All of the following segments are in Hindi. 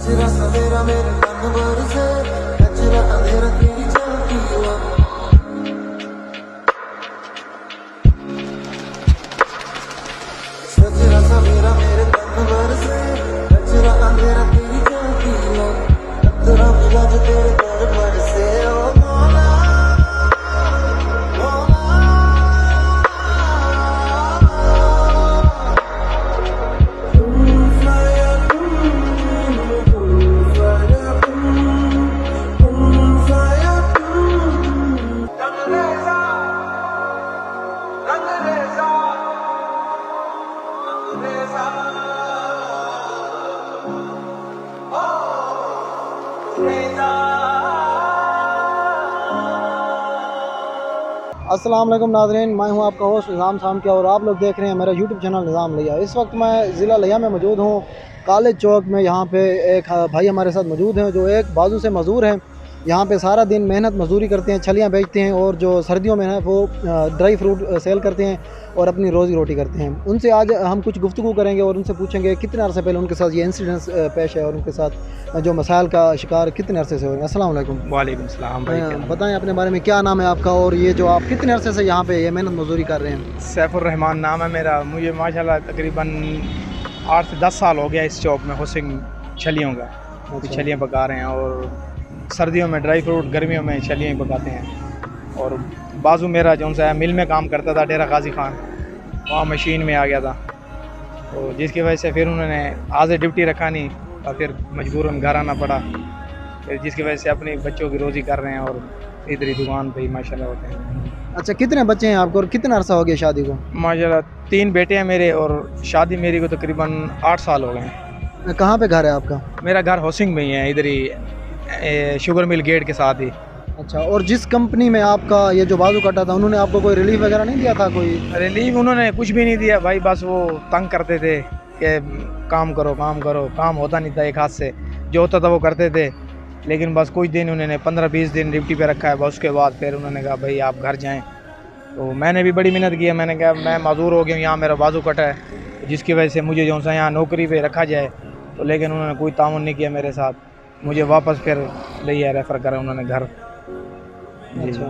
सजरा सवेरा मेरे मन भर से कचरा अंधेरा तेरी चलती हुआ सजरा सवेरा मेरे मन भर से कचरा अंधेरा तेरी चलती हुआ तेरा मिला जो तेरे दर पर से ओ मौला अस्सलाम वालेकुम नाज़रीन, मैं हूं आपका होस्ट निज़ाम सामकिया और आप लोग देख रहे हैं मेरा यूट्यूब चैनल निज़ाम लिया। इस वक्त मैं ज़िला लिया में मौजूद हूं, कॉलेज चौक में। यहां पे एक भाई हमारे साथ मौजूद हैं जो एक बाजू से मज़दूर हैं। यहां पे सारा दिन मेहनत मजदूरी करते हैं, छलियां बेचते हैं और जो सर्दियों में है वो ड्राई फ्रूट सेल करते हैं और अपनी रोज़ी रोटी करते हैं। उनसे आज हम कुछ गुफ्तगू करेंगे और उनसे पूछेंगे कितने अरसे पहले उनके साथ ये इंसिडेंस पेश है और उनके साथ जो मसाइल का शिकार कितने अरसे से हो रहे हैं। अस्सलाम वालेकुम। वालेकुम सलाम भाई। बताएं अपने बारे में, क्या नाम है आपका और ये जो आप कितने अरसे से यहाँ पे ये मेहनत मजदूरी कर रहे हैं? सैफुर रहमान नाम है मेरा। मुझे माशाल्लाह तकरीबन 8 से 10 साल हो गया इस चौक में होसिंग छलियों का। छलियाँ पका रहे हैं और सर्दियों में ड्राई फ्रूट, गर्मियों में छलियाँ पकाते हैं। और बाजू मेरा जो सा मिल में काम करता था डेरा गाजी खान, वहाँ मशीन में आ गया था, तो जिसकी वजह से फिर उन्होंने आज ड्यूटी रखा नहीं और फिर मजबूरन घर आना पड़ा। फिर जिसकी वजह से अपनी बच्चों की रोज़ी कर रहे हैं और इधर ही दुकान पे ही माशाल्लाह होते हैं। अच्छा, कितने बच्चे हैं आपको और कितना अरसा हो गया शादी को? माशाल्लाह 3 बेटे हैं मेरे और शादी मेरी को तकरीबन 8 साल हो गए हैं। कहाँ पे घर है आपका? मेरा घर होसिंग में ही है, इधर ही शुगर मिल गेट के साथ ही। अच्छा, और जिस कंपनी में आपका ये जो बाजू कटा था उन्होंने आपको कोई रिलीफ वगैरह नहीं दिया था? कोई रिलीफ उन्होंने कुछ भी नहीं दिया भाई, बस वो तंग करते थे कि काम करो काम करो। काम होता नहीं था एक हाथ से, जो होता था वो करते थे। लेकिन बस कुछ दिन उन्होंने 15-20 दिन ड्यूटी पे रखा है, बस उसके बाद फिर उन्होंने कहा भाई आप घर जाएं। तो मैंने भी बड़ी मेहनत की है। मैंने कहा मैं मजदूर हो गया हूँ, यहाँ मेरा बाजू कटा है, जिसकी वजह से मुझे जो सा यहाँ नौकरी पे रखा जाए, तो लेकिन उन्होंने कोई ताउन नहीं किया मेरे साथ। मुझे वापस फिर लिया, रेफ़र करा उन्होंने घर। अच्छा,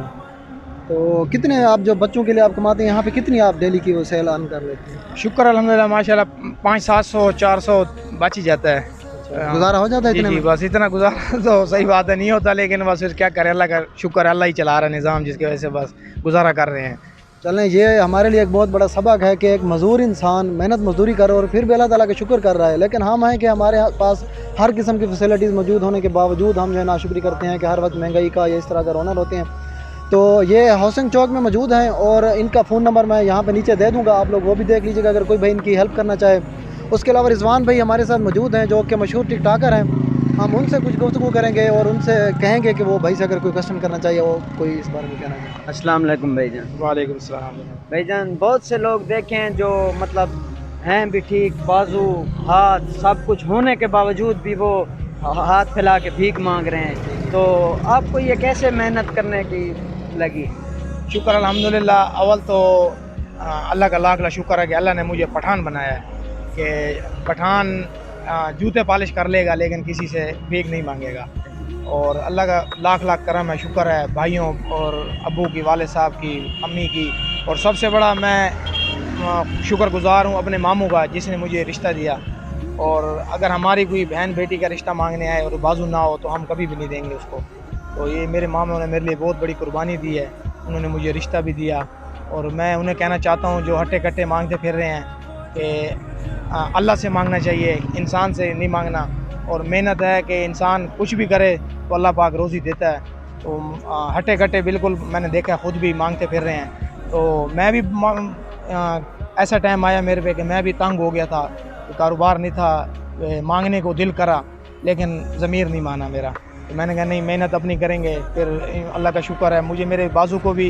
तो कितने आप जो बच्चों के लिए आप कमाते हैं यहाँ पे, कितनी आप डेली की वो सेल अर्न कर लेते हैं? शुक्र अल्हम्दुलिल्लाह माशाल्लाह 500-700-400 बच ही जाता है। गुजारा हो जाता है इतने में? बस इतना गुजारा तो सही बात है, नहीं होता, लेकिन बस फिर क्या करें, अल्लाह का शुक्र, अल्लाह ही चला रहा है निज़ाम, जिसकी वजह से बस गुजारा कर रहे हैं। चलें, ये हमारे लिए एक बहुत बड़ा सबक है कि एक मजदूर इंसान मेहनत मजदूरी कर और फिर भी अल्लाह ताला का शुक्र कर रहा है। लेकिन हम हैं कि हमारे पास हर किस्म की फैसिलिटीज़ मौजूद होने के बावजूद हम जो है नाशुक्री करते हैं कि हर वक्त महंगाई का या इस तरह का रोना होते हैं। तो ये हाउसिंग चौक में मौजूद हैं और इनका फ़ोन नंबर मैं यहाँ पे नीचे दे दूँगा, आप लोग वो भी देख लीजिएगा अगर कोई भाई इनकी हेल्प करना चाहे। उसके अलावा रिजवान भाई हमारे साथ मौजूद हैं जो कि मशहूर टिक टाकर हैं। हम उनसे कुछ गुफ्तगू करेंगे और उनसे कहेंगे कि वो भाई से अगर कोई क्वेश्चन करना चाहिए वो कोई इस बारे में कहना चाहिए। अस्सलाम वालेकुम भाईजान। वालेकुम सलाम। भाईजान बहुत से लोग देखे हैं जो मतलब हैं भी ठीक, बाजू हाथ सब कुछ होने के बावजूद भी वो हाथ फैला के भीख मांग रहे हैं। तो आपको ये कैसे मेहनत करने की लगी? शुक्र अल्हम्दुलिल्लाह। अव्वल तो अल्लाह का लाख लाख शुक्र है कि अल्लाह ने मुझे पठान बनाया है, कि पठान जूते पॉलिश कर लेगा लेकिन किसी से भीख नहीं मांगेगा। और अल्लाह का लाख लाख करम है, शुक्र है भाइयों और अब्बू की, वाले साहब की, अम्मी की, और सबसे बड़ा मैं शुक्रगुज़ार हूँ अपने मामू का जिसने मुझे रिश्ता दिया। और अगर हमारी कोई बहन बेटी का रिश्ता मांगने आए और बाजू ना हो तो हम कभी भी नहीं देंगे उसको। तो ये मेरे मामू ने मेरे लिए बहुत बड़ी कुर्बानी दी है, उन्होंने मुझे रिश्ता भी दिया। और मैं उन्हें कहना चाहता हूँ जो हट्टे कट्टे मांगते फिर रहे हैं कि अल्लाह से मांगना चाहिए, इंसान से नहीं मांगना। और मेहनत है कि इंसान कुछ भी करे तो अल्लाह पाक रोज़ी देता है। तो हट्टे कट्टे बिल्कुल मैंने देखा ख़ुद भी मांगते फिर रहे हैं। तो मैं भी ऐसा टाइम आया मेरे पे कि मैं भी तंग हो गया था, कारोबार नहीं था, मांगने को दिल करा लेकिन ज़मीर नहीं माना मेरा। तो मैंने कहा नहीं, मेहनत अपनी करेंगे, फिर अल्लाह का शुक्र है मुझे मेरे बाजू को भी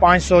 500